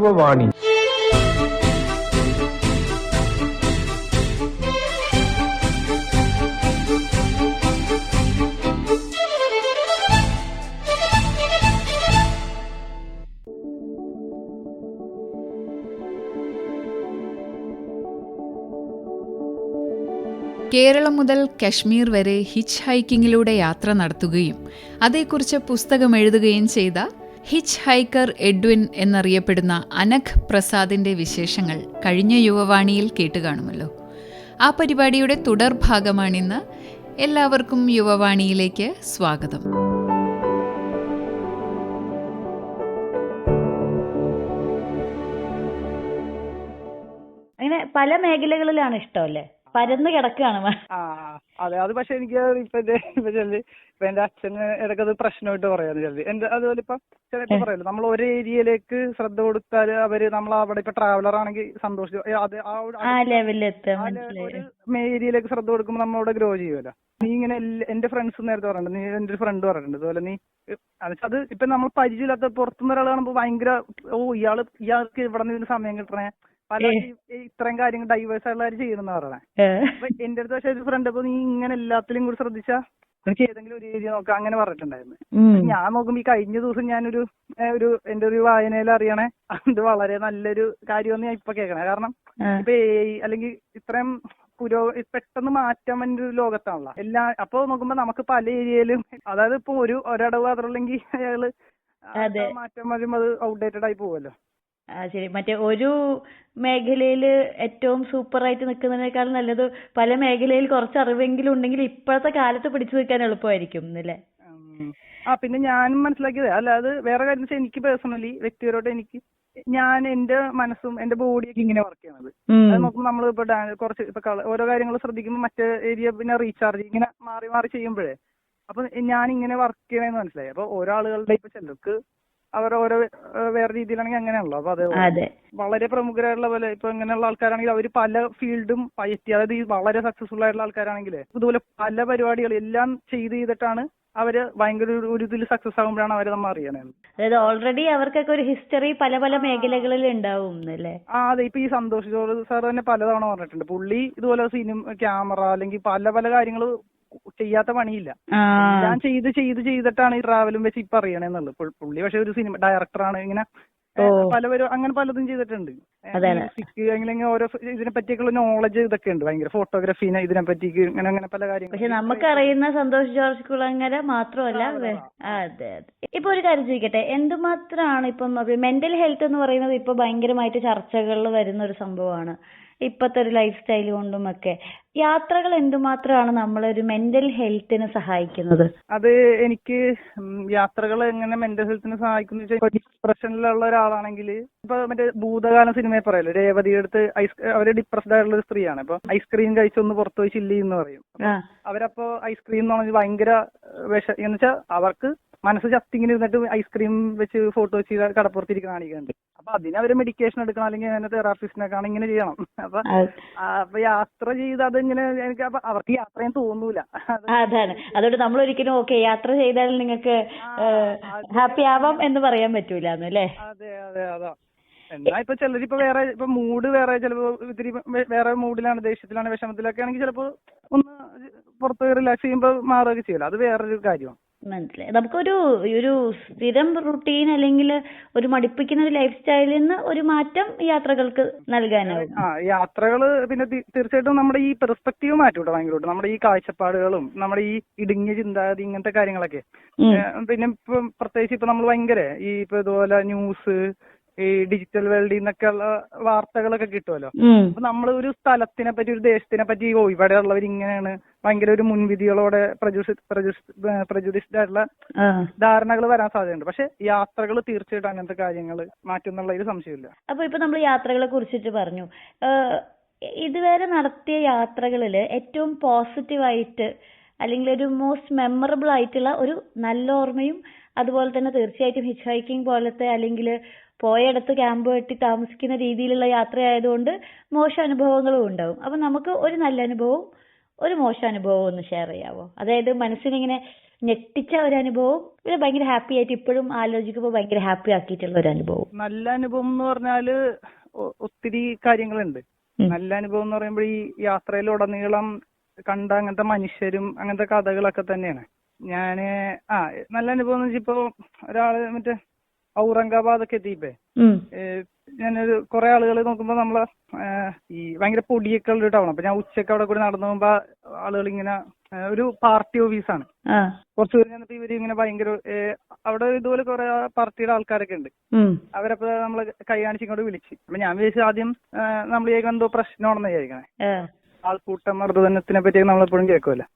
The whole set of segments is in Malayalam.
യുവവാണി. കേരളം മുതൽ കശ്മീർ വരെ ഹിച്ച് ഹൈക്കിങ്ങിലൂടെ യാത്ര നടത്തുകയും അതേക്കുറിച്ച് പുസ്തകം എഴുതുകയും ചെയ്ത ഹിച്ച് ഹൈക്കർ എഡ്വിൻ എന്നറിയപ്പെടുന്ന അനഘ് പ്രസാദിന്റെ വിശേഷങ്ങൾ കഴിഞ്ഞ യുവവാണിയിൽ കേട്ടുകാണുമല്ലോ. ആ പരിപാടിയുടെ തുടർഭാഗമാണിന്ന്. എല്ലാവർക്കും യുവവാണിയിലേക്ക് സ്വാഗതം. അങ്ങനെ പല മേഖലകളിലാണ് ഇഷ്ടമല്ലേ? പരന്ന് കിടക്കുകയാണ്. അതെ, അത് പക്ഷെ എനിക്ക് ഇപ്പൊ എന്റെ അച്ഛന് ഇടയ്ക്കത് പ്രശ്നമായിട്ട് പറയാന്ന് ചെല്ലി എന്റെ അതുപോലെ ഇപ്പൊ ചിലപ്പോ പറയല്ലോ, നമ്മൾ ഒരു ഏരിയയിലേക്ക് ശ്രദ്ധ കൊടുത്താൽ അവര് നമ്മൾ അവിടെ ഇപ്പൊ ട്രാവലർ ആണെങ്കിൽ സന്തോഷിച്ചു ഒരു ഏരിയയിലേക്ക് ശ്രദ്ധ കൊടുക്കുമ്പോൾ നമ്മളവിടെ ഗ്രോ ചെയ്യുമല്ലോ. നീ ഇങ്ങനെ എന്റെ ഫ്രണ്ട്സ് നേരത്തെ പറഞ്ഞിട്ടുണ്ട്, നീ എന്റെ ഒരു ഫ്രണ്ട് പറഞ്ഞിട്ടുണ്ട് അതുപോലെ നീ അത് ഇപ്പൊ നമ്മൾ പരിചയമില്ലാത്ത പുറത്തുനിന്ന് ഒരാൾ കാണുമ്പോൾ ഭയങ്കര ഇയാൾക്ക് ഇവിടെ നിന്ന് സമയം കിട്ടണേ, പല ഇത്രയും കാര്യങ്ങൾ ഡൈവേഴ്സ് ആയിട്ടുള്ള കാര്യം ചെയ്യുന്ന പറയണേ. അപ്പൊ എന്റെ അടുത്ത് പക്ഷെ ഒരു ഫ്രണ്ട് അപ്പൊ നീ ഇങ്ങനെ എല്ലാത്തിലും കൂടി ശ്രദ്ധിച്ചാ എനിക്ക് ഏതെങ്കിലും ഒരു ഏരിയ നോക്കാം അങ്ങനെ പറഞ്ഞിട്ടുണ്ടായിരുന്നു. ഞാൻ നോക്കുമ്പോ ഈ കഴിഞ്ഞ ദിവസം ഞാനൊരു എന്റെ ഒരു വായനയിൽ അറിയണേ അത് വളരെ നല്ലൊരു കാര്യമെന്ന് ഞാൻ ഇപ്പൊ കേൾക്കണേ. കാരണം ഇപ്പൊ അല്ലെങ്കിൽ ഇത്രയും പെട്ടെന്ന് മാറ്റാൻ വേണ്ടി ഒരു ലോകത്താണല്ലോ എല്ലാ. അപ്പൊ നോക്കുമ്പോ നമുക്ക് പല ഏരിയയിലും, അതായത് ഇപ്പൊ ഒരടവ് മാത്രമല്ലെങ്കിൽ അയാള് മാറ്റം വരുമ്പോ അത് ഔട്ട്ഡേറ്റഡ് ആയി പോവല്ലോ. ശരി. മറ്റേ ഒരു മേഖലയിൽ ഏറ്റവും സൂപ്പറായിട്ട് നിൽക്കുന്നതിനേക്കാൾ നല്ലത് പല മേഖലയിൽ കുറച്ച് അറിവെങ്കിലും ഉണ്ടെങ്കിൽ ഇപ്പോഴത്തെ കാലത്ത് പിടിച്ചു നിൽക്കാൻ എളുപ്പമായിരിക്കും അല്ലേ? പിന്നെ ഞാനും മനസ്സിലാക്കിയത് അല്ല, അത് വേറെ കാര്യം വെച്ചാൽ എനിക്ക് പേഴ്സണലി വ്യക്തിപരമായിട്ട് ഞാൻ എന്റെ മനസ്സും എന്റെ ബോഡിയൊക്കെ ഇങ്ങനെ വർക്ക് ചെയ്യണത്. അത് നോക്കുമ്പോൾ നമ്മൾ ഇപ്പൊ കുറച്ച് ഇപ്പൊ ഓരോ കാര്യങ്ങൾ ശ്രദ്ധിക്കുമ്പോൾ മറ്റേ ഏരിയ പിന്നെ റീചാർജ് ഇങ്ങനെ മാറി മാറി ചെയ്യുമ്പോഴേ അപ്പൊ ഞാൻ ഇങ്ങനെ വർക്ക് ചെയ്യണമെന്ന് മനസ്സിലായി. അപ്പൊ ഓരോ ആളുകളുടെ ഇപ്പൊ ചിലർക്ക് അവർ ഓരോ വേറെ രീതിയിലാണെങ്കിൽ അങ്ങനെയാണല്ലോ. അപ്പൊ അത് വളരെ പ്രമുഖരായിട്ടുള്ള പോലെ ഇപ്പൊ ഇങ്ങനെയുള്ള ആൾക്കാരാണെങ്കിൽ അവർ പല ഫീൽഡും പയറ്റി, അതായത് ഈ വളരെ സക്സസ്ഫുൾ ആയിട്ടുള്ള ആൾക്കാരാണെങ്കിൽ ഇതുപോലെ പല പരിപാടികൾ എല്ലാം ചെയ്തിട്ടാണ് അവര് ഭയങ്കര ഒരു ഇതിൽ സക്സസ് ആകുമ്പോഴാണ് അവര് നമ്മൾ അറിയണത്. അതായത് ഓൾറെഡി അവർക്കൊക്കെ ഒരു ഹിസ്റ്ററി പല പല മേഖലകളിൽ ഉണ്ടാവും അല്ലേ? അതെ. ഇപ്പൊ ഈ സന്തോഷ് ജോർജ് സാർ തന്നെ പലതവണ പറഞ്ഞിട്ടുണ്ട്, പുള്ളി ഇതുപോലെ സിനിമ ക്യാമറ അല്ലെങ്കിൽ പല പല കാര്യങ്ങൾ ചെയ്യാത്ത പണിയില്ല, ഞാൻ ചെയ്തിട്ടാണ് ഈ ട്രാവലും വെച്ച് ഇപ്പൊ അറിയണേന്നുള്ളത്. പുള്ളി പക്ഷെ ഒരു സിനിമ ഡയറക്ടറാണ്, ഇങ്ങനെ അങ്ങനെ പലതും ചെയ്തിട്ടുണ്ട്. മ്യൂസിക് അങ്ങനെ ഓരോ ഇതിനെ പറ്റിയൊക്കെയുള്ള നോളജ് ഇതൊക്കെ ഉണ്ട് ഭയങ്കര. ഫോട്ടോഗ്രാഫീനെ ഇതിനെ പറ്റി അങ്ങനെ പല കാര്യങ്ങളും. പക്ഷെ നമുക്കറിയുന്ന സന്തോഷ് ജോർജ് കുളങ്ങര മാത്രമല്ല. അതെ അതെ. ഇപ്പൊ ഒരു കാര്യം ചോദിക്കട്ടെ, എന്തുമാത്രമാണ് ഇപ്പം മെന്റൽ ഹെൽത്ത് എന്ന് പറയുന്നത് ഇപ്പൊ ഭയങ്കരമായിട്ട് ചർച്ചകളിൽ വരുന്ന ഒരു സംഭവമാണ് ഇപ്പത്തെ ഒരു ലൈഫ് സ്റ്റൈൽ കൊണ്ടും ഒക്കെ. യാത്രകൾ എന്തുമാത്രമാണ് നമ്മളൊരു മെന്റൽ ഹെൽത്തിന് സഹായിക്കുന്നത്? അത് എനിക്ക് യാത്രകൾ എങ്ങനെ മെന്റൽ ഹെൽത്തിന് സഹായിക്കുന്നു വെച്ചാൽ, ഡിപ്രഷനിലുള്ള ഒരാളാണെങ്കിൽ ഇപ്പൊ മറ്റേ ഭൂതകാലം സിനിമയിൽ പറയല്ലോ, രേവതിയുടെ അടുത്ത് അവര് ഡിപ്രസ്ഡ് ആയിട്ടുള്ള ഒരു സ്ത്രീയാണ്. അപ്പൊ ഐസ്ക്രീം കഴിച്ചൊന്ന് പുറത്തു പോയി ചില്ലി എന്ന് പറയും. അവരപ്പോ ഐസ്ക്രീം എന്ന് പറഞ്ഞാൽ ഭയങ്കര എന്ന് വെച്ചാൽ അവർക്ക് മനസ്സ് ചത്തിങ്ങനെ ഇരുന്നിട്ട് ഐസ്ക്രീം വെച്ച് ഫോട്ടോ വെച്ച് കടപ്പുറത്തിരിക്കുന്ന കാണിക്കുന്നുണ്ട്. അപ്പൊ അതിനവര് മെഡിക്കേഷൻ എടുക്കണം, അല്ലെങ്കിൽ അതിന് തെറാപ്പിസ്റ്റിനെ കാണാൻ ഇങ്ങനെ ചെയ്യണം. അപ്പൊ യാത്ര ചെയ്ത് അതിങ്ങനെ എനിക്ക് അവർക്ക് യാത്ര ചെയ്യാൻ തോന്നൂല. അതാണ്. അതുകൊണ്ട് നമ്മൾ ഒരിക്കലും യാത്ര ചെയ്താൽ നിങ്ങൾക്ക് ഹാപ്പി ആവാം എന്ന് പറയാൻ പറ്റൂല അല്ലേ? അതെ അതെ. അതാ. എന്നാ ഇപ്പൊ ചിലരിപ്പോ വേറെ ഇപ്പൊ മൂഡ് വേറെ ചിലപ്പോ ഇത്തിരി വേറെ മൂഡിലാണ്, ദേഷ്യത്തിലാണ്, വിഷമത്തിലൊക്കെ ആണെങ്കിൽ ചിലപ്പോ ഒന്ന് പുറത്ത് റിലാക്സ് ചെയ്യുമ്പോൾ മാറുകയൊക്കെ ചെയ്യല്ലോ. അത് വേറൊരു കാര്യമാണ്. മനസ്സിലായി. നമുക്കൊരു സ്ഥിരം റുട്ടീൻ അല്ലെങ്കിൽ ഒരു മടുപ്പിക്കുന്ന ഒരു ലൈഫ് സ്റ്റൈലിൽ നിന്ന് ഒരു മാറ്റം യാത്രകൾക്ക് നൽകാനാവും. യാത്രകള് പിന്നെ തീർച്ചയായിട്ടും നമ്മുടെ ഈ പെർസ്പെക്റ്റീവ് മാറ്റൂട്ടോ ഭയങ്കരമായിട്ട്. നമ്മുടെ ഈ കാഴ്ചപ്പാടുകളും നമ്മുടെ ഈ ഇടുങ്ങിയ ചിന്താഗതി ഇങ്ങനത്തെ കാര്യങ്ങളൊക്കെ. പിന്നെ ഇപ്പൊ പ്രത്യേകിച്ച് ഇപ്പൊ നമ്മൾ ഭയങ്കര ഈ ഇപ്പൊ ഇതുപോലെ ന്യൂസ്, ഈ ഡിജിറ്റൽ വേൾഡിൽ നിന്നൊക്കെയുള്ള വാർത്തകളൊക്കെ കിട്ടുമല്ലോ. അപ്പൊ നമ്മൾ ഒരു സ്ഥലത്തിനെ പറ്റി, ഒരു ദേശത്തിനെ പറ്റി ഇവിടെ ഉള്ളവർ ഇങ്ങനെയാണ് ഭയങ്കര ഒരു മുൻവിധികളോടെ പ്രജുഡിസ്ഡ് ആയിട്ടുള്ള ധാരണകൾ വരാൻ സാധ്യതയുണ്ട്. പക്ഷെ യാത്രകൾ തീർച്ചയായിട്ടും അങ്ങനത്തെ കാര്യങ്ങൾ മാറ്റുന്നുള്ളതിൽ സംശയമില്ല. അപ്പൊ ഇപ്പൊ നമ്മൾ യാത്രകളെ കുറിച്ചിട്ട് പറഞ്ഞു. ഇതുവരെ നടത്തിയ യാത്രകളില് ഏറ്റവും പോസിറ്റീവായിട്ട് അല്ലെങ്കിൽ ഒരു മോസ്റ്റ് മെമ്മറബിൾ ആയിട്ടുള്ള ഒരു നല്ല ഓർമ്മയും, അതുപോലെ തന്നെ തീർച്ചയായിട്ടും ഹിച്ച് ഹൈക്കിംഗ് പോലത്തെ അല്ലെങ്കിൽ പോയടത്ത് ക്യാമ്പ് കെട്ടി താമസിക്കുന്ന രീതിയിലുള്ള യാത്രയായതുകൊണ്ട് മോശം അനുഭവങ്ങളും ഉണ്ടാവും. അപ്പൊ നമുക്ക് ഒരു നല്ല അനുഭവവും ഒരു മോശം അനുഭവവും ഒന്ന് ഷെയർ ചെയ്യാവോ? അതായത് മനസ്സിനിങ്ങനെ ഞെട്ടിച്ച ഒരു അനുഭവം, പിന്നെ ഭയങ്കര ഹാപ്പി ആയിട്ട് ഇപ്പോഴും ആലോചിക്കുമ്പോൾ ഭയങ്കര ഹാപ്പി ആക്കിയിട്ടുള്ള ഒരു അനുഭവം? നല്ല അനുഭവം എന്ന് പറഞ്ഞാല് ഒത്തിരി കാര്യങ്ങളുണ്ട്. നല്ല അനുഭവം എന്ന് പറയുമ്പോൾ ഈ യാത്രയിലുടനീളം കണ്ട അങ്ങനത്തെ മനുഷ്യരും അങ്ങനത്തെ കഥകളൊക്കെ തന്നെയാണ്. ഞാന് നല്ല അനുഭവം എന്ന് വെച്ചാൽ ഇപ്പൊ ഒരാള് മറ്റേ ഔറംഗാബാദൊക്കെ എത്തിയിപ്പേ ഞാനൊരു കുറെ ആളുകൾ നോക്കുമ്പോ നമ്മളെ ഈ ഭയങ്കര പൊടിയൊക്കെ ഉള്ള ഒരു ടൗൺ. അപ്പൊ ഞാൻ ഉച്ചക്ക് അവിടെ കൂടി നടന്നു പോകുമ്പോ ആളുകൾ ഇങ്ങനെ ഒരു പാർട്ടി ഓഫീസാണ്. കുറച്ചു പേര് ചെന്നപ്പോ ഇവര് ഇങ്ങനെ ഭയങ്കര അവിടെ ഇതുപോലെ കുറെ പാർട്ടിയുടെ ആൾക്കാരൊക്കെ ഉണ്ട്. അവരപ്പോ നമ്മള് കൈ കാണിച്ച് ഇങ്ങോട്ട് വിളിച്ച്. അപ്പൊ ഞാൻ വിചാരിച്ചു ആദ്യം നമ്മൾ എന്തോ പ്രശ്നമാണെന്ന് വിചാരിക്കണേ. ആൾക്കൂട്ട മർദ്ദനത്തിനെ പറ്റി നമ്മളെപ്പോഴും കേൾക്കുമല്ലോ.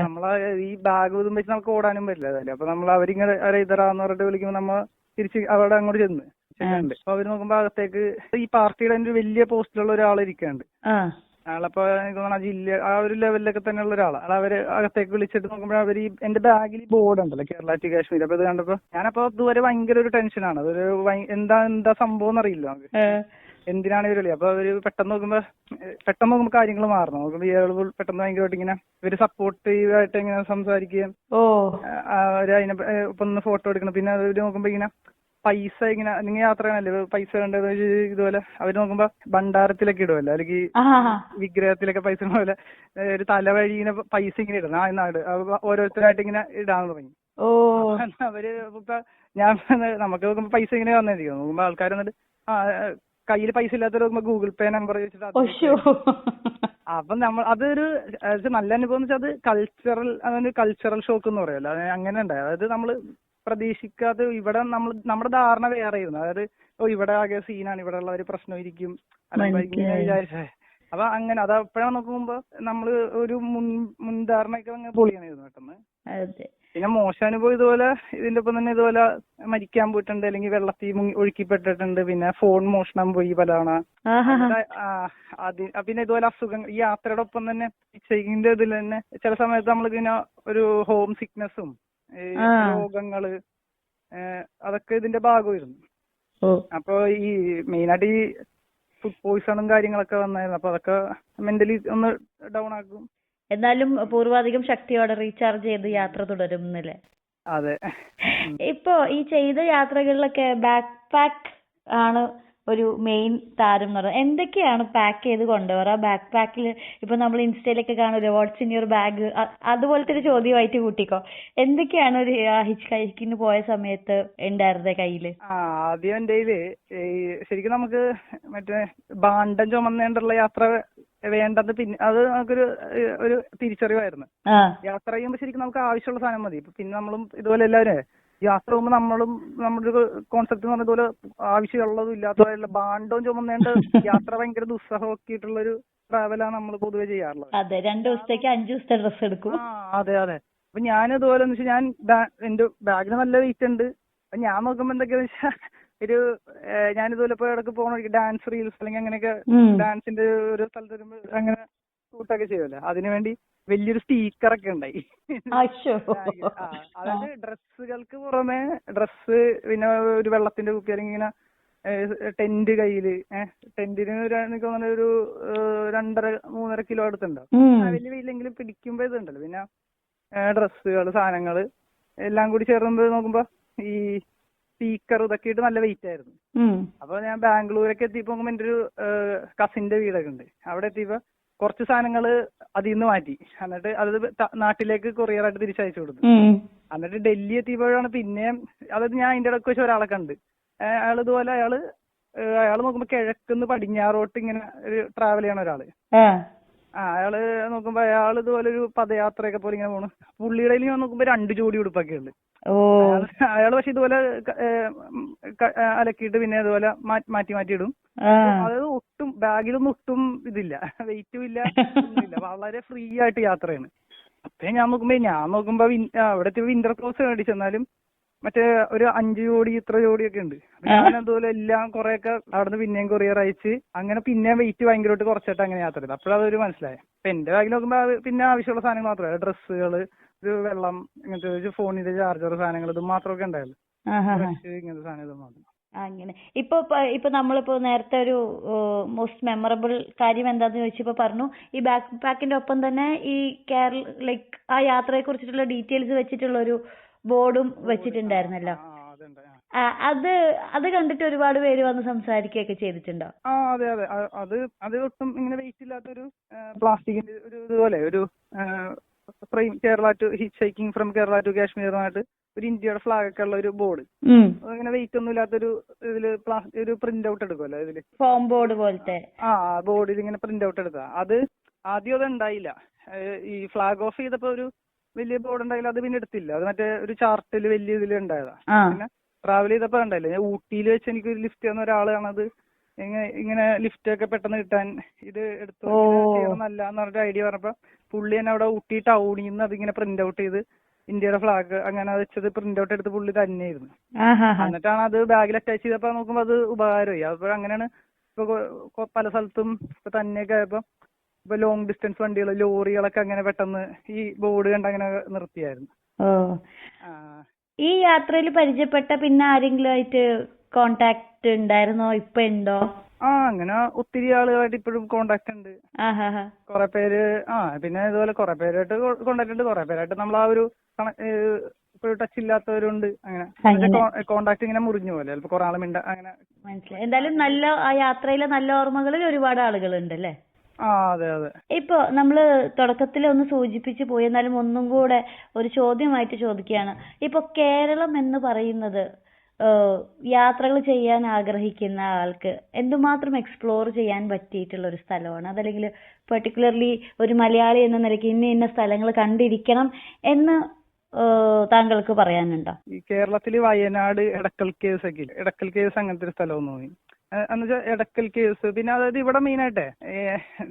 നമ്മളെ ഈ ബാഗ് ഇതും വെച്ച് നമുക്ക് ഓടാനും പറ്റില്ല അതല്ലേ. അപ്പൊ നമ്മൾ അവരിങ്ങനെ ഇതറാന്ന് പറഞ്ഞിട്ട് വിളിക്കുമ്പോൾ നമ്മ തിരിച്ച് അവിടെ അങ്ങോട്ട് ചെന്ന് അപ്പൊ അവര് നോക്കുമ്പോ അകത്തേക്ക് ഈ പാർട്ടിയുടെ ഒരു വലിയ പോസ്റ്റിലുള്ള ഒരാൾ ഇരിക്കുന്നുണ്ട്. ആളപ്പോ എനിക്ക് തോന്നുന്നു ജില്ല ആ ഒരു ലെവലിലൊക്കെ തന്നെയുള്ള ഒരാളാണ്. അവര് അകത്തേക്ക് വിളിച്ചിട്ട് നോക്കുമ്പോൾ അവർ ഈ എന്റെ ബാഗിൽ ഈ ബോർഡ് ഉണ്ടല്ലോ കേരള ടു കാശ്മീർ. അപ്പൊ ഇത് കണ്ടപ്പോ ഞാനപ്പോ ഇതുവരെ ഭയങ്കര ഒരു ടെൻഷനാണ്. അതൊരു എന്താ സംഭവം എന്നറിയില്ല നമുക്ക്, എന്തിനാണ് ഇവര്. അപ്പൊ അവര് പെട്ടെന്ന് നോക്കുമ്പോ കാര്യങ്ങൾ മാറണം. നോക്കുമ്പോ ഇയാൾ പെട്ടെന്ന് ഭയങ്കരമായിട്ട് ഇങ്ങനെ ഇവര് സപ്പോർട്ടീവായിട്ട് ഇങ്ങനെ സംസാരിക്കുകയും അവര് അതിനെ ഇപ്പൊ ഒന്ന് ഫോട്ടോ എടുക്കണം. പിന്നെ അവര് നോക്കുമ്പോ ഇങ്ങനെ പൈസ ഇങ്ങനെ നിങ്ങൾ യാത്രയാണല്ലേ പൈസ വേണ്ടത് ഇതുപോലെ അവര് നോക്കുമ്പോ ഭണ്ഡാരത്തിലൊക്കെ ഇടുമല്ലോ, അല്ലെങ്കിൽ വിഗ്രഹത്തിലൊക്കെ പൈസ പോലെ ഒരു തലവഴി ഇങ്ങനെ പൈസ ഇങ്ങനെ ഇടണം. ഓരോരുത്തരായിട്ട് ഇങ്ങനെ ഇടാൻ തുടങ്ങി. അവര് ഇപ്പൊ നമുക്ക് നോക്കുമ്പോ പൈസ ഇങ്ങനെ വന്നിരിക്കും. നോക്കുമ്പോ ആൾക്കാർ വന്നിട്ട് കയ്യിൽ പൈസ ഇല്ലാത്തവർ നോക്കുമ്പോ ഗൂഗിൾ പേ നമ്പർ വെച്ചിട്ട് അപ്പൊ അതൊരു നല്ല അനുഭവം എന്ന് വെച്ചാൽ അത് കൾച്ചറൽ ഷോക്ക് എന്ന് പറയുമല്ലോ, അങ്ങനെ ഉണ്ടായി. അതായത് നമ്മള് പ്രതീക്ഷിക്കാതെ ഇവിടെ നമ്മുടെ ധാരണ വേറെയായിരുന്നു. അതായത് ഇവിടെ ആകെ സീനാണ്, ഇവിടെ ഉള്ള ഒരു പ്രശ്നമായിരിക്കും ഇങ്ങനെ വിചാരിച്ചേ. അപ്പൊ അങ്ങനെ അത് എപ്പോഴാണ് നോക്കുമ്പോ നമ്മള് ഒരു മുൻധാരണയൊക്കെ അങ്ങനെ പൊളിയാനായിരുന്നു പെട്ടെന്ന്. പിന്നെ മോശം അനുഭവം ഇതുപോലെ ഇതിന്റെ ഒപ്പം തന്നെ ഇതുപോലെ മരിക്കാൻ പോയിട്ടുണ്ട്, അല്ലെങ്കിൽ വെള്ളത്തിൽ ഒഴുക്കിപ്പെട്ടിട്ടുണ്ട്. പിന്നെ ഫോൺ മോഷണം പോയി പലതവണ. പിന്നെ ഇതുപോലെ അസുഖങ്ങൾ ഈ യാത്രയുടെ ഒപ്പം തന്നെ ഇതിന്റെ ഇതിൽ തന്നെ ചില സമയത്ത് നമ്മൾക്ക് പിന്നെ ഒരു ഹോം സിക്നെസ്സും രോഗങ്ങള് അതൊക്കെ ഇതിന്റെ ഭാഗമായിരുന്നു. അപ്പൊ ഈ മെയിനായിട്ട് ഈ ഫുഡ് പോയിസണും കാര്യങ്ങളൊക്കെ വന്നായിരുന്നു. അപ്പൊ അതൊക്കെ മെന്റലി ഒന്ന് ഡൗൺ ആക്കും. എന്നാലും പൂർവാധികം ശക്തിയോടെ റീചാർജ് ചെയ്ത് യാത്ര തുടരുന്നില്ലേ? അതെ. ഇപ്പോ ഈ ചെയ്ത യാത്രകളിലൊക്കെ ബാക്ക് പാക്ക് ആണ് ഒരു മെയിൻ താരം എന്ന് പറയുന്നത്. എന്തൊക്കെയാണ് പാക്ക് ചെയ്ത് കൊണ്ടുപോകാറ്? ബാക്ക് പാക്കിൽ ഇപ്പൊ നമ്മൾ ഇൻസ്റ്റയിലൊക്കെ കാണുമല്ലോ വാട്ട്സ് ഇൻ യുവർ ബാഗ്, അതുപോലത്തെ ഒരു ചോദ്യമായിട്ട് കൂട്ടിക്കോ. എന്തൊക്കെയാണ് ഒരു ഹിച്ച് ഹൈക്കിങ്ങിന് പോയ സമയത്ത് ഉണ്ടായിരുന്നത് കയ്യില്? ആദ്യം എന്റെ കയ്യില് ശരിക്കും നമുക്ക് മറ്റേ ഭാണ്ഡം ചുമന്നേണ്ടുള്ള യാത്ര വേണ്ടത്. പിന്നെ അത് നമുക്കൊരു തിരിച്ചറിവായിരുന്നു. യാത്ര ചെയ്യുമ്പോൾ ശരിക്കും നമുക്ക് ആവശ്യമുള്ള സാധനം മതി. പിന്നെ നമ്മളും ഇതുപോലെ എല്ലാവരും യാത്ര പോകുമ്പോൾ നമ്മളും നമ്മുടെ ഒരു കോൺസെപ്റ്റ് എന്ന് പറഞ്ഞ ഇതുപോലെ ആവശ്യമുള്ളതും ഇല്ലാത്തതുള്ള ഭാണ്ഡവും ചുമന്നേണ്ട യാത്ര ഭയങ്കര ദുസ്സഹമാക്കിയിട്ടുള്ളൊരു ട്രാവലാണ് നമ്മൾ പൊതുവെ ചെയ്യാറുള്ളത്. അതെ, 2 ദിവസത്തേക്ക് 5 ദിവസത്തെ ഡ്രസ് എടുക്കും. അതെ. അപ്പൊ ഞാൻ ഇതുപോലെ എന്ന് വെച്ചാൽ ഞാൻ എന്റെ ബാഗിന് നല്ല വെയിറ്റ് ഉണ്ട്. അപ്പൊ ഞാൻ നോക്കുമ്പോ എന്തൊക്കെയാന്ന് വെച്ചാൽ ഞാനിതുപോലെ ഇപ്പൊ ഇടയ്ക്ക് പോകണ ഡാൻസ് റീൽസ് അല്ലെങ്കിൽ അങ്ങനെയൊക്കെ ഡാൻസിന്റെ ഒരു സ്ഥലത്ത് വരുമ്പോൾ അങ്ങനെ ഷൂട്ടൊക്കെ ചെയ്യുമല്ലോ, അതിനുവേണ്ടി വലിയൊരു സ്പീക്കറൊക്കെ ഉണ്ടായി. അതായത് ഡ്രസ്സുകൾക്ക് പുറമെ ഡ്രസ്സ്, പിന്നെ ഒരു വെള്ളത്തിന്റെ കുപ്പി, അല്ലെങ്കിൽ ഇങ്ങനെ ടെന്റ് കയ്യില്. ടെന്റിന് എനിക്ക് തോന്നുന്ന ഒരു 2.5-3.5 കിലോ അടുത്തുണ്ടാവും. വലിയ വെയിലെങ്കിലും പിടിക്കുമ്പോ ഇതുണ്ടല്ലോ. പിന്നെ ഡ്രസ്സുകൾ, സാധനങ്ങള് എല്ലാം കൂടി ചേർന്ന് നോക്കുമ്പോ ഈ സ്പീക്കർ ഇതൊക്കെ ഇട്ട് നല്ല വെയിറ്റ് ആയിരുന്നു. അപ്പൊ ഞാൻ ബാംഗ്ലൂരൊക്കെ എത്തിയപ്പോ എന്റെ ഒരു കസിന്റെ വീടൊക്കെ ഉണ്ട്. അവിടെ എത്തിയപ്പോ കുറച്ച് സാധനങ്ങള് അതിൽ നിന്ന് മാറ്റി, എന്നിട്ട് അത് നാട്ടിലേക്ക് കൊറിയറായിട്ട് തിരിച്ചയച്ചു കൊടുത്തു. എന്നിട്ട് ഡൽഹി എത്തിയപ്പോഴാണ് പിന്നെ അതായത് ഞാൻ അതിന്റെ ഇടയ്ക്ക് വെച്ച് ഒരാളെ കണ്ട്. അയാൾ ഇതുപോലെ അയാൾ നോക്കുമ്പോ കിഴക്കുന്ന് പടിഞ്ഞാറോട്ട് ഇങ്ങനെ ഒരു ട്രാവൽ ചെയ്യണ ഒരാള്. അയാള് നോക്കുമ്പോ അയാൾ ഇതുപോലെ ഒരു പദയാത്രയൊക്കെ പോലെ ഇങ്ങനെ പോണു. പുള്ളിയുടെ ഞാൻ നോക്കുമ്പോ 2 ജോഡി ഉടുപ്പൊക്കെ ഉണ്ട്. അയാൾ പക്ഷെ ഇതുപോലെ അലക്കിയിട്ട് പിന്നെ ഇതുപോലെ മാറ്റി ഇടും. അതായത് ഒട്ടും ബാഗിലൊന്നും ഒട്ടും ഇതില്ല, വെയിറ്റും ഇല്ല, ഒന്നുമില്ല. വളരെ ഫ്രീ ആയിട്ട് യാത്രയാണ്. അപ്പൊ ഞാൻ നോക്കുമ്പോ അവിടെ വിന്റർ ക്ലോത്ത്സ് മേടിച്ചെന്നാലും മറ്റേ ഒരു 5 ജോഡി ഇത്ര ജോഡിയൊക്കെ ഉണ്ട്. ഞാൻ അതുപോലെ എല്ലാം കുറെയൊക്കെ അവിടുന്ന് പിന്നെയും കൊറിയർ അയച്ച് അങ്ങനെ പിന്നെ വെയിറ്റ് ഭയങ്കരമായിട്ട് കുറച്ചിട്ട് അങ്ങനെ യാത്ര ചെയ്ത്. അപ്പോഴതൊരു മനസ്സിലായി. അപ്പൊ എന്റെ ബാഗിൽ നോക്കുമ്പോ പിന്നെ ആവശ്യമുള്ള സാധനങ്ങൾ മാത്രമല്ല, ഡ്രസ്സുകള്, ഒരു വെള്ളം, ഇങ്ങനത്തെ ഫോണിന്റെ ചാർജർ സാധനങ്ങൾ, ഇത് മാത്രമൊക്കെ ഉണ്ടായല്ലോ. ഇങ്ങനത്തെ സാധനം ഇത് മാത്രം. അങ്ങനെ. ഇപ്പൊ നമ്മളിപ്പോ നേരത്തെ ഒരു മോസ്റ്റ് മെമ്മറബിൾ കാര്യം എന്താന്ന് ചോദിച്ചപ്പോ പറഞ്ഞു ഈ ബാക്ക് പാക്കിന്റെ ഒപ്പം തന്നെ ഈ കേരള ലൈക്ക് ആ യാത്രയെ കുറിച്ചിട്ടുള്ള ഡീറ്റെയിൽസ് വെച്ചിട്ടുള്ള ഒരു ബോർഡും വെച്ചിട്ടുണ്ടായിരുന്നല്ലോ. അതുണ്ട്. അത് അത് കണ്ടിട്ട് ഒരുപാട് പേര് വന്ന് സംസാരിക്കുകയൊക്കെ ചെയ്തിട്ടുണ്ടോ? അതെ അതെ. അത് ഒട്ടും ഇങ്ങനെ വെയിറ്റ് ഇല്ലാത്തൊരു പ്ലാസ്റ്റിക്കിന്റെ ഒരു ഇതുപോലെ ഒരു frame, Kerala to hitch hiking from Kerala to കാശ്മീറുമായിട്ട് ഒരു ഇന്ത്യയുടെ ഫ്ലാഗ് ഒക്കെ ഉള്ള ഒരു ബോർഡ്. അങ്ങനെ വെയിറ്റ് ഒന്നും ഇല്ലാത്തൊരു ഇതില് ഒരു പ്രിന്റ് ഔട്ട് എടുക്കുമല്ലോ ഇതില്, ഫോം ബോർഡ് പോലത്തെ. ബോർഡിൽ ഇങ്ങനെ പ്രിന്റ് ഔട്ട് എടുത്താ അത് ആദ്യം അത് ഉണ്ടായില്ല. ഈ ഫ്ലാഗ് ഓഫ് ചെയ്തപ്പോ ഒരു വലിയ ബോർഡ് ഉണ്ടായില്ല, അത് പിന്നെ എടുത്തില്ല. അത് മറ്റേ ഒരു ചാർട്ടിൽ വലിയ ഇതിൽ ഉണ്ടായതാ. പിന്നെ ട്രാവൽ ചെയ്തപ്പോ ഉണ്ടായില്ല. ഞാൻ ഊട്ടിയിൽ വെച്ച് എനിക്ക് ഒരു ലിഫ്റ്റ് തന്ന ഒരാളാണത് ഇങ്ങനെ ലിഫ്റ്റ് ഒക്കെ പെട്ടെന്ന് കിട്ടാൻ ഇത് എടുത്തു ചെയ്യണമെന്നല്ല എന്ന് പറഞ്ഞിട്ട് ഐഡിയ പറഞ്ഞപ്പോ പുള്ളി തന്നെ അവിടെ ഊട്ടി ടൗണിൽ നിന്ന് അതിങ്ങനെ പ്രിന്റ് ഔട്ട് ചെയ്ത് ഇന്ത്യയുടെ ഫ്ലാഗ് അങ്ങനെ വെച്ചത് പ്രിന്റ് ഔട്ട് എടുത്ത് പുള്ളി തന്നെയായിരുന്നു. എന്നിട്ടാണ് അത് ബാഗിൽ അറ്റാച്ച് ചെയ്തപ്പോ നോക്കുമ്പോ അത് ഉപകാരമായി. അപ്പോൾ അങ്ങനെയാണ് ഇപ്പൊ പല സ്ഥലത്തും ഇപ്പൊ തന്നെയൊക്കെ ആയപ്പോ ഇപ്പൊ ലോങ് ഡിസ്റ്റൻസ് വണ്ടികൾ, ലോറികളൊക്കെ അങ്ങനെ പെട്ടെന്ന് ഈ ബോർഡ് കണ്ട് അങ്ങനെ നിർത്തിയായിരുന്നു. ഈ യാത്രയിൽ പരിചയപ്പെട്ട പിന്നെ ആരെങ്കിലും ആയിട്ട് കോണ്ടാക്ട് ഉണ്ടായിരുന്നോ? ഇപ്പൊ ഉണ്ടോ? അങ്ങനെ ഒത്തിരി ആളുകളായിട്ട് ഇപ്പോഴും കോണ്ടാക്ട് ഉണ്ട്. കുറെ പേര് പിന്നെ ഇതുപോലെ കുറെ പേരായിട്ട് കോണ്ടാക്ട് ഉണ്ട്. കുറെ പേരായിട്ട് നമ്മൾ ആ ഒരു ഇപ്പോഴും ടച്ച് ഇല്ലാത്തവരുണ്ട്. അങ്ങനെ കോണ്ടാക്ട് ഇങ്ങനെ മുറിഞ്ഞു പോലെ ചിലപ്പോ കുറെ ആളും അങ്ങനെ. മനസ്സിലായി. എന്തായാലും നല്ല ആ യാത്രയിലെ നല്ല ഓർമ്മകളിൽ ഒരുപാട് ആളുകളുണ്ട് അല്ലേ? അതെ അതെ. ഇപ്പൊ നമ്മള് തുടക്കത്തിൽ ഒന്ന് സൂചിപ്പിച്ചു പോയി, എന്നാലും ഒന്നും കൂടെ ഒരു ചോദ്യമായിട്ട് ചോദിക്കുകയാണ്. ഇപ്പൊ കേരളം എന്ന് പറയുന്നത് യാത്രകൾ ചെയ്യാൻ ആഗ്രഹിക്കുന്ന ആൾക്ക് എന്തുമാത്രം എക്സ്പ്ലോർ ചെയ്യാൻ പറ്റിയിട്ടുള്ള ഒരു സ്ഥലമാണ്. അതല്ലെങ്കിൽ പെർട്ടിക്കുലർലി ഒരു മലയാളി എന്ന നിലയ്ക്ക് ഇന്ന സ്ഥലങ്ങൾ കണ്ടിരിക്കണം എന്ന് താങ്കൾക്ക് പറയാനുണ്ടോ? ഈ കേരളത്തില് വയനാട്, എടക്കൽ കേവ്സ് ഒക്കെ ഇല്ലേ? എടക്കൽ കേവ്സ് അങ്ങനത്തെ ഒരു സ്ഥലം തോന്നി. എന്നുവെച്ചാൽ എടക്കൽ കേവ്സ്. പിന്നെ അതായത് ഇവിടെ മെയിൻ ആയിട്ടേ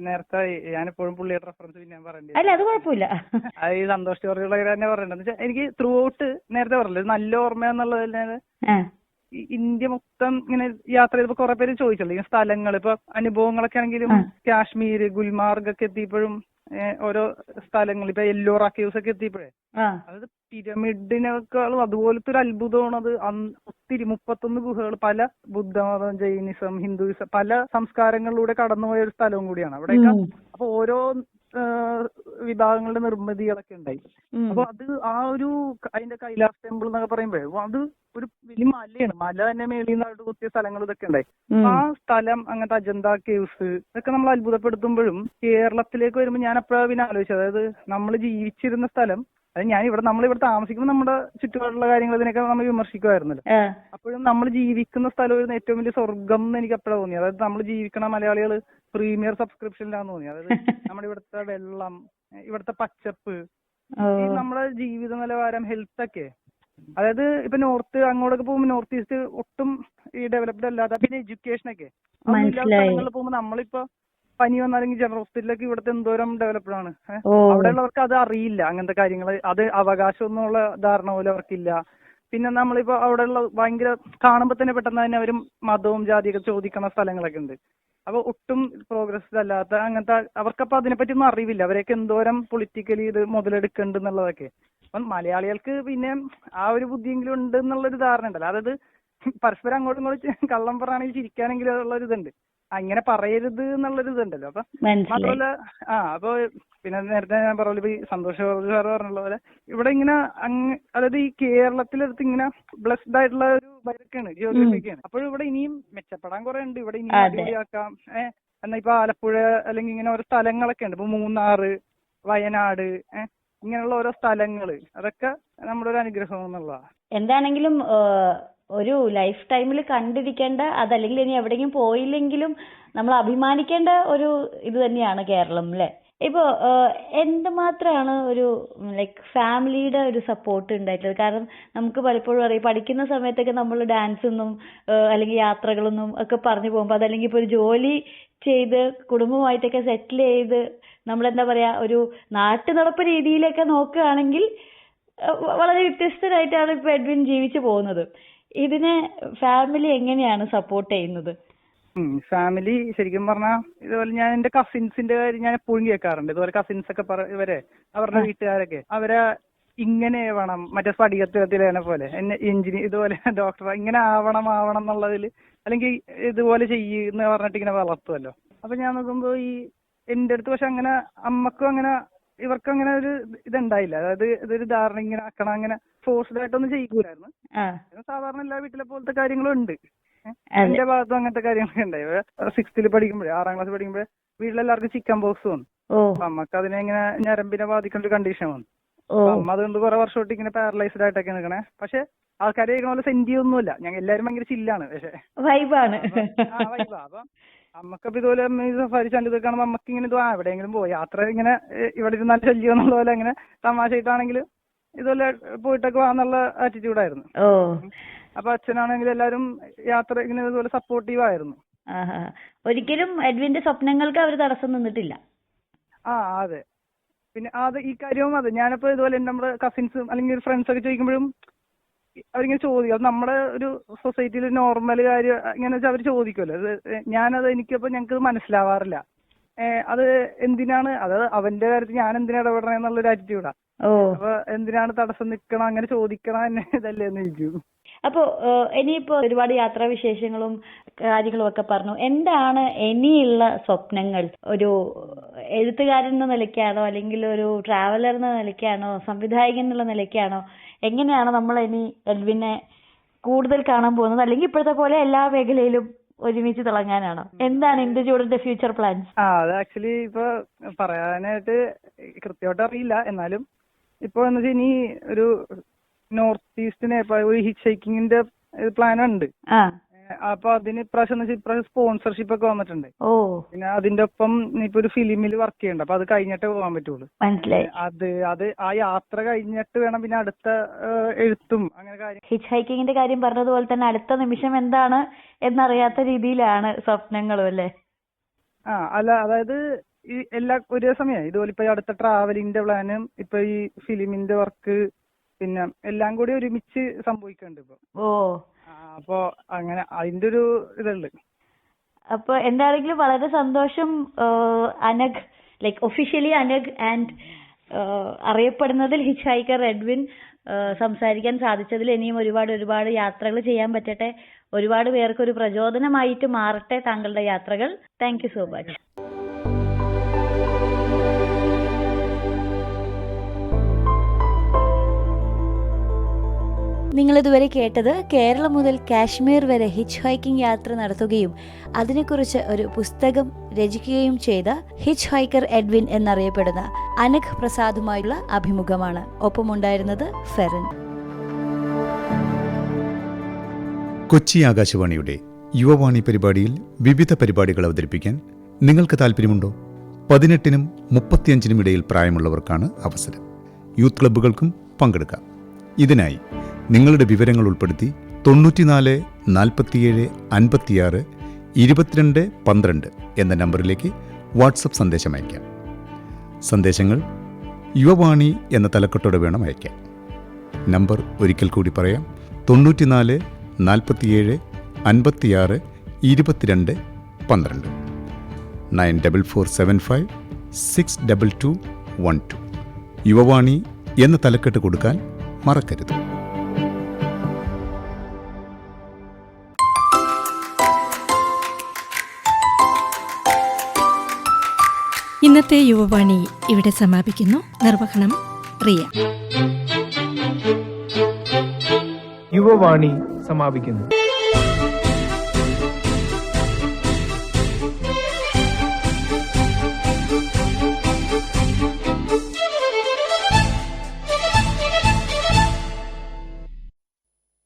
നേരത്തെ ഞാനെപ്പോഴും പുള്ളിയുടെ റെഫറൻസ് പിന്നെ ഞാൻ പറയണ്ടേ, അല്ല അത് കുഴപ്പമില്ല, അത് ഈ സന്തോഷ് ജോർജുള്ള തന്നെ പറയണ്ടെന്ന് വെച്ചാൽ എനിക്ക് ത്രൂ ഔട്ട് നേരത്തെ പറഞ്ഞില്ല നല്ല ഓർമ്മ എന്നുള്ളത് ഇന്ത്യ മൊത്തം ഇങ്ങനെ യാത്ര ചെയ്തപ്പോ കുറെ പേര് ചോദിച്ചല്ലോ ഈ സ്ഥലങ്ങൾ, ഇപ്പൊ അനുഭവങ്ങളൊക്കെ ആണെങ്കിലും കാശ്മീര്, ഗുൽമാർഗ് ഒക്കെ എത്തിയപ്പോഴും ഓരോ സ്ഥലങ്ങൾ, ഇപ്പൊ എല്ലോറ കേവ്സ് ഒക്കെ എത്തിയപ്പോഴേ അതായത് പിരമിഡിനേക്കാളും അതുപോലത്തെ ഒരു അത്ഭുതമാണ് അത്. ഒത്തിരി 31 ഗുഹകൾ, പല ബുദ്ധമതം, ജൈനിസം, ഹിന്ദുയിസം, പല സംസ്കാരങ്ങളിലൂടെ കടന്നുപോയ ഒരു സ്ഥലവും കൂടിയാണ് അവിടെയൊക്കെ. അപ്പൊ ഓരോ വിഭാഗങ്ങളുടെ നിർമ്മിതികളൊക്കെ ഉണ്ടായി. അപ്പൊ അത് അതിന്റെ കൈലാസ് ടെമ്പിൾ എന്നൊക്കെ പറയുമ്പോഴേ അത് ഒരു വലിയ മലയാണ്. മല തന്നെ മേളിൽ നിന്ന് കുത്തിയ സ്ഥലങ്ങൾ ഇതൊക്കെ ഉണ്ടായി. ആ സ്ഥലം അങ്ങനത്തെ അജന്ത കേവ്സ് ഇതൊക്കെ നമ്മൾ അത്ഭുതപ്പെടുത്തുമ്പോഴും കേരളത്തിലേക്ക് വരുമ്പോൾ ഞാൻ അപ്പോഴാണ് പിന്നെ ആലോചിച്ചത്, അതായത് നമ്മൾ ജീവിച്ചിരുന്ന സ്ഥലം, അത് നമ്മളിവിടെ താമസിക്കുമ്പോൾ നമ്മുടെ ചുറ്റുപാടുള്ള കാര്യങ്ങൾ ഇതിനൊക്കെ നമ്മൾ വിമർശിക്കുമായിരുന്നല്ലോ. അപ്പോഴും നമ്മൾ ജീവിക്കുന്ന സ്ഥലമായിരുന്നു ഏറ്റവും വലിയ സ്വർഗം എന്ന് എനിക്ക് അപ്പോഴാണ് തോന്നി. അതായത് നമ്മൾ ജീവിക്കണ മലയാളികൾ പ്രീമിയർ സബ്സ്ക്രിപ്ഷനിലാന്ന് തോന്നി. അതായത് നമ്മുടെ ഇവിടുത്തെ വെള്ളം, ഇവിടുത്തെ പച്ചപ്പ്, ഈ നമ്മുടെ ജീവിത നിലവാരം, ഹെൽത്ത് ഒക്കെ. അതായത് ഇപ്പൊ അങ്ങോട്ടൊക്കെ പോകുമ്പോൾ നോർത്ത് ഈസ്റ്റ് ഒട്ടും ഈ ഡെവലപ്ഡ് അല്ലാത്ത, പിന്നെ എഡ്യൂക്കേഷൻ ഒക്കെ സ്ഥലങ്ങളിൽ പോകുമ്പോൾ നമ്മളിപ്പോ പനി വന്നാലെങ്കിൽ ജനറൽ ഹോസ്പിറ്റലിലേക്ക് ഇവിടുത്തെ എന്തോരം ഡെവലപ്ഡ് ആണ്. അവിടെയുള്ളവർക്ക് അത് അറിയില്ല, അങ്ങനത്തെ കാര്യങ്ങൾ, അത് അവകാശം എന്നുള്ള ധാരണ പോലും അവർക്കില്ല. പിന്നെ നമ്മളിപ്പോ അവിടെയുള്ള ഭയങ്കര കാണുമ്പോ തന്നെ പെട്ടെന്ന് തന്നെ അവരും മതവും ജാതിയൊക്കെ ചോദിക്കുന്ന സ്ഥലങ്ങളൊക്കെ ഉണ്ട്. അപ്പൊ ഒട്ടും പ്രോഗ്രസ് അല്ലാത്ത അങ്ങനത്തെ, അവർക്കപ്പൊ അതിനെപ്പറ്റി ഒന്നും അറിവില്ല. അവരെയൊക്കെ എന്തോരം പൊളിറ്റിക്കലി ഇത് മുതലെടുക്കുന്നുണ്ട് എന്നുള്ളതൊക്കെ. അപ്പം മലയാളികൾക്ക് പിന്നെ ആ ഒരു ബുദ്ധിയെങ്കിലും ഉണ്ട് എന്നുള്ളൊരു ധാരണ ഉണ്ടല്ലോ. അതായത് പരസ്പരം അങ്ങോട്ടും ഇങ്ങോട്ടും കള്ളം പറയാണെങ്കിൽ ചിരിക്കാനെങ്കിലും ഉള്ളൊരു ഇതുണ്ട്. അങ്ങനെ പറയരുത് എന്നുള്ളൊരു ഇതുണ്ടല്ലോ. അപ്പൊ മാത്രമല്ല അപ്പൊ പിന്നെ നേരത്തെ ഞാൻ പറഞ്ഞ സന്തോഷ് സാർ പറഞ്ഞുള്ള പോലെ ഇവിടെ ഇങ്ങനെ അതായത് ഈ കേരളത്തിലെടുത്ത് ഇങ്ങനെ ബ്ലെസ്ഡ് ആയിട്ടുള്ള ഒരു ബൈക്കൊക്കെയാണ്, ജിയോഗ്രഫിയൊക്കെയാണ്. അപ്പോഴും ഇവിടെ ഇനിയും മെച്ചപ്പെടാൻ കുറെ ഉണ്ട്. ഇവിടെ ഇനിയും അടിപൊളിയാക്കാം. എന്നാ ഇപ്പൊ ആലപ്പുഴ അല്ലെങ്കിൽ ഇങ്ങനെ ഓരോ സ്ഥലങ്ങളൊക്കെ ഉണ്ട്. ഇപ്പൊ മൂന്നാറ്, വയനാട്, ഇങ്ങനെയുള്ള ഓരോ സ്ഥലങ്ങള്, അതൊക്കെ നമ്മുടെ ഒരു അനുഗ്രഹം എന്നുള്ളതാണ്. എന്താണെങ്കിലും ഒരു ലൈഫ് ടൈമിൽ കണ്ടിരിക്കേണ്ട, അതല്ലെങ്കിൽ ഇനി എവിടെയെങ്കിലും പോയില്ലെങ്കിലും നമ്മൾ അഭിമാനിക്കേണ്ട ഒരു ഇത് തന്നെയാണ് കേരളം അല്ലേ? ഇപ്പൊ എന്തുമാത്രമാണ് ഒരു ലൈക്ക് ഫാമിലിയുടെ ഒരു സപ്പോർട്ട് ഉണ്ടായിട്ടുള്ളത്? കാരണം നമുക്ക് പലപ്പോഴും അറിയാം, പഠിക്കുന്ന സമയത്തൊക്കെ നമ്മൾ ഡാൻസൊന്നും അല്ലെങ്കിൽ യാത്രകളൊന്നും ഒക്കെ പറഞ്ഞു പോകുമ്പോൾ, അതല്ലെങ്കിൽ ഇപ്പോൾ ഒരു ജോലി ചെയ്ത് കുടുംബമായിട്ടൊക്കെ സെറ്റിൽ ചെയ്ത് നമ്മളെന്താ പറയാ ഒരു നാട്ടു നടപ്പ് രീതിയിലൊക്കെ നോക്കുകയാണെങ്കിൽ വളരെ വ്യത്യസ്തരായിട്ടാണ് ഇപ്പൊ എഡ്വിൻ ജീവിച്ചു പോകുന്നത്. ഇതിനെ ഫാമിലി എങ്ങനെയാണ് സപ്പോർട്ട് ചെയ്യുന്നത്? ഫാമിലി ശരിക്കും പറഞ്ഞാൽ ഇതുപോലെ ഞാൻ എന്റെ കസിൻസിന്റെ കാര്യം ഞാൻ എപ്പോഴും കേൾക്കാറുണ്ട്. ഇതുപോലെ കസിൻസ് ഒക്കെ ഇവരെ അവരുടെ വീട്ടുകാരൊക്കെ അവരെ ഇങ്ങനെ വേണം, മറ്റേ സ്ഫടികത്തിലെ പോലെ എന്നെ ഇതുപോലെ ഡോക്ടർ ഇങ്ങനെ ആവണം എന്നുള്ളതിൽ, അല്ലെങ്കിൽ ഇതുപോലെ ചെയ്യുന്ന പറഞ്ഞിട്ട് ഇങ്ങനെ വളർത്തുമല്ലോ. അപ്പൊ ഞാൻ നോക്കുമ്പോ ഈ എന്റെ അടുത്ത് പക്ഷെ അങ്ങനെ അമ്മക്കും അങ്ങനെ ഇവർക്കും അങ്ങനെ ഒരു ഇതുണ്ടായില്ല. അതായത് ഇതൊരു ധാരണ ഇങ്ങനെ ആക്കണം, അങ്ങനെ ഫോഴ്സ്ഡ് ആയിട്ടൊന്നും ചെയ്യൂലായിരുന്നു. സാധാരണ എല്ലാ വീട്ടിലെ പോലത്തെ കാര്യങ്ങളും ഉണ്ട്. എന്റെ ഭാഗത്തും അങ്ങനത്തെ കാര്യങ്ങളൊക്കെ ഉണ്ടായി. 6th പഠിക്കുമ്പോഴേ, 6ാം ക്ലാസ് പഠിക്കുമ്പോഴേ വീട്ടിലെല്ലാവർക്കും ചിക്കൻ ബോക്സ് വന്നു. അപ്പൊ അമ്മക്ക് അതിനെ ഇങ്ങനെ ഞരമ്പിനെ ബാധിക്കേണ്ട ഒരു കണ്ടീഷൻ വന്നു. അമ്മ അതുകൊണ്ട് കുറെ വർഷമായിട്ട് ഇങ്ങനെ പാരലൈസ്ഡ് ആയിട്ടൊക്കെ നിൽക്കണേ. പക്ഷെ ആൾക്കാരെ കേൾക്കണ പോലെ സെന്റ് ഒന്നുമില്ല. ഞങ്ങൾ എല്ലാരും ഭയങ്കര ചില്ലാണ്. പക്ഷെ വൈബാണ്. അപ്പൊ അമ്മക്കപ്പൊ ഇതുപോലെ സഫാരി ചാനൽ കാണുമ്പോ അമ്മക്ക് ഇങ്ങനെ ഇത് എവിടെയെങ്കിലും പോയി യാത്ര ഇങ്ങനെ ഇവിടെ ഇരുന്നാൽ ശല്യം എന്നുള്ള പോലെ അങ്ങനെ തമാശയായിട്ടാണെങ്കിലും ഇതുപോലെ പോയിട്ടൊക്കെ വാന്നുള്ള ആറ്റിറ്റ്യൂഡായിരുന്നു. അപ്പൊ അച്ഛനാണെങ്കിൽ എല്ലാരും യാത്ര ഇങ്ങനെ ഇതുപോലെ സപ്പോർട്ടീവ് ആയിരുന്നു. ഒരിക്കലും എഡ്വിന്റെ സ്വപ്നങ്ങൾക്ക് അവർ തടസ്സം നിന്നിട്ടില്ല. അതെ. പിന്നെ അത് ഈ കാര്യവും അതെ, ഞാനിപ്പോ ഇതുപോലെ നമ്മുടെ കസിൻസും അല്ലെങ്കിൽ ഫ്രണ്ട്സ് ഒക്കെ ചോദിക്കുമ്പോഴും അവരിങ്ങനെ ചോദിക്കും. അത് നമ്മുടെ ഒരു സൊസൈറ്റിയിൽ നോർമൽ കാര്യം ഇങ്ങനെ വെച്ചാൽ അവർ ചോദിക്കുമല്ലോ. ഞാനത് എനിക്കപ്പോ ഞങ്ങക്ക് മനസ്സിലാവാറില്ല. അത് എന്തിനാണ്, അത് അവന്റെ കാര്യത്തിൽ ഞാൻ എന്തിനാ ഇടപെടണേ എന്നുള്ളൊരു ആറ്റിറ്റ്യൂഡാ. അപ്പൊ എന്തിനാണ് തടസ്സം നിക്കണം, അങ്ങനെ ചോദിക്കണം തന്നെ ഇതല്ലേ എന്ന് ചോദിക്കും. അപ്പോ ഇനിയിപ്പോ ഒരുപാട് യാത്രാ വിശേഷങ്ങളും കാര്യങ്ങളും ഒക്കെ പറഞ്ഞു. എന്താണ് ഇനിയുള്ള സ്വപ്നങ്ങൾ? ഒരു എഴുത്തുകാരൻ എന്ന നിലയ്ക്കാണോ, അല്ലെങ്കിൽ ഒരു ട്രാവലർ എന്ന നിലയ്ക്കാണോ, സംവിധായകൻ എന്നുള്ള നിലയ്ക്കാണോ? എങ്ങനെയാണ് നമ്മൾ ഇനി എഡ്വിനെ കൂടുതൽ കാണാൻ പോകുന്നത്? അല്ലെങ്കിൽ ഇപ്പോഴത്തെ പോലെ എല്ലാ മേഖലയിലും ഒരുമിച്ച് തിളങ്ങാനാണോ? എന്താണ് ഇന്ദുചൂടന്റെ ഫ്യൂച്ചർ പ്ലാൻസ്? അത് ആക്ച്വലി ഇപ്പൊ പറയാനായിട്ട് കൃത്യമായിട്ട് അറിയില്ല. എന്നാലും ഇപ്പൊ എന്ന് വെച്ചാൽ ഇനി ഒരു നോർത്ത് ഈസ്റ്റിനെ ഒരു ഹിച്ച് ഹൈക്കിങ്ങിന്റെ പ്ലാൻ ഉണ്ട്. അപ്പൊ അതിന് ഇപ്രാവശ്യം സ്പോൺസർഷിപ്പ് ഒക്കെ വന്നിട്ടുണ്ട്. പിന്നെ അതിന്റെ ഒപ്പം ഇപ്പൊ ഒരു ഫിലിമിൽ വർക്ക് ചെയ്യണ്ട. അപ്പൊ അത് കഴിഞ്ഞിട്ടേ പോകാൻ പറ്റുള്ളൂ. അത് ആ യാത്ര കഴിഞ്ഞിട്ട് വേണം പിന്നെ അടുത്ത എഴുത്തും അങ്ങനെ കാര്യം. ഹിച്ച് ഹൈക്കിങ്ങിന്റെ കാര്യം പറഞ്ഞതുപോലെ തന്നെ അടുത്ത നിമിഷം എന്താണ് എന്നറിയാത്ത രീതിയിലാണ് സ്വപ്നങ്ങളും അല്ലേ? അല്ല, അതായത് ഈ എല്ലാ ഒരേ സമയം ഇതുപോലെ ഇപ്പൊ അടുത്ത ട്രാവലിംഗിന്റെ പ്ലാനും ഇപ്പൊ ഈ ഫിലിമിന്റെ വർക്ക് പിന്നെ എല്ലാം കൂടി ഒരുമിച്ച് സംഭവിക്കുന്നുണ്ട് ഇപ്പൊ. അപ്പൊ അങ്ങനെ അതിന്റെ ഒരു ഇതുണ്ട്. അപ്പൊ എന്താണെങ്കിലും വളരെ സന്തോഷം Anagh, like officially Anagh and അറിയപ്പെടുന്നതിൽ ഹിച്ച് ഹൈക്കർ എഡ്വിൻ സംസാരിക്കാൻ സാധിച്ചതിൽ. ഇനിയും ഒരുപാട് യാത്രകൾ ചെയ്യാൻ പറ്റട്ടെ. ഒരുപാട് പേർക്ക് ഒരു പ്രചോദനമായിട്ട് മാറട്ടെ താങ്കളുടെ യാത്രകൾ. Thank you so much. നിങ്ങളിതുവരെ കേട്ടത് കേരളം മുതൽ കാശ്മീർ വരെ ഹിച്ച് ഹൈക്കിംഗ് യാത്ര നടത്തുകയും അതിനെക്കുറിച്ച് ഒരു പുസ്തകം രചിക്കുകയും ചെയ്ത ഹിച്ച് ഹൈക്കർ എഡ്വിൻ എന്നറിയപ്പെടുന്ന അനഘ് പ്രസാദുമായുള്ള അഭിമുഖമാണ്. ഒപ്പമുണ്ടായിരുന്നത് ഫെറിൻ. കൊച്ചി ആകാശവാണിയുടെ യുവവാണി പരിപാടിയിൽ വിവിധ പരിപാടികൾ അവതരിപ്പിക്കാൻ നിങ്ങൾക്ക് താല്പര്യമുണ്ടോ? 18-നും 35-നും ഇടയിൽ പ്രായമുള്ളവർക്കാണ് അവസരം. യൂത്ത് ക്ലബ്ബുകൾക്കും പങ്കെടുക്കാം. ഇതിനായി നിങ്ങളുടെ വിവരങ്ങൾ ഉൾപ്പെടുത്തി 94 47 56 22 12 എന്ന നമ്പറിലേക്ക് വാട്സപ്പ് സന്ദേശം അയക്കാം. സന്ദേശങ്ങൾ യുവവാണി എന്ന തലക്കെട്ടോടെ വേണം അയക്കാൻ. നമ്പർ ഒരിക്കൽ കൂടി പറയാം: 94 47 56 22 12 94475 62212. യുവവാണി എന്ന തലക്കെട്ട് കൊടുക്കാൻ മറക്കരുത്. ഇന്നത്തെ യുവവാണി ഇവിടെ സമാപിക്കുന്നു. നിർവഹണം റിയ. യുവവാണി സമാപിക്കുന്നു.